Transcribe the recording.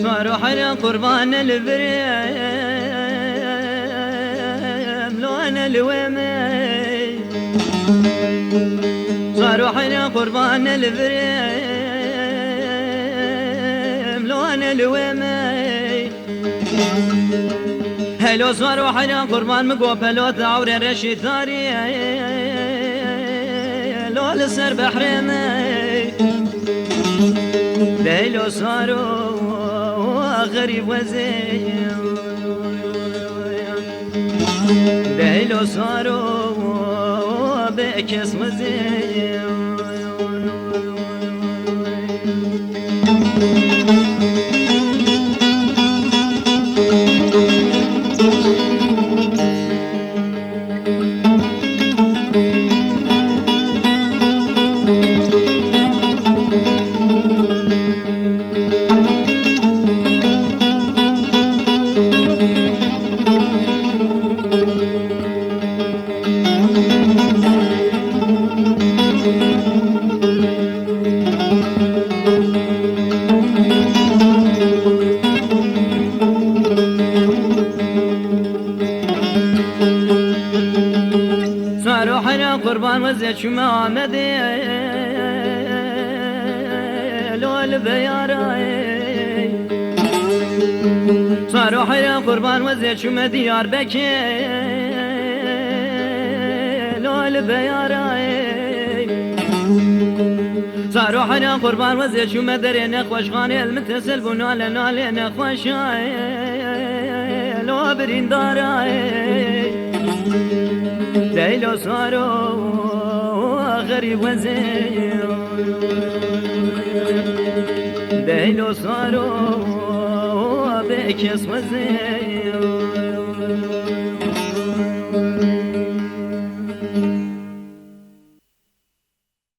صاروح على قربان البريم لو انا الومي صاروح على قربان البريم لو انا الومي هلو صاروح على قربان مقوبلو ثور رشيد ثاري لو لسر بحرمي ليلو صاروا غريب وزين ليلو صاروا بكس وزين صاروحنا قربان وزيت شما مدي لو البياري صاروحنا قربان وزيت شما ديار بكي لو البياري صاروحنا قربان وزيت شما درينا خوش خاني المتسل بنال نالنا خوش لو برين داري ليلو صاروا غريب وزين ليلو صاروا بكس وزين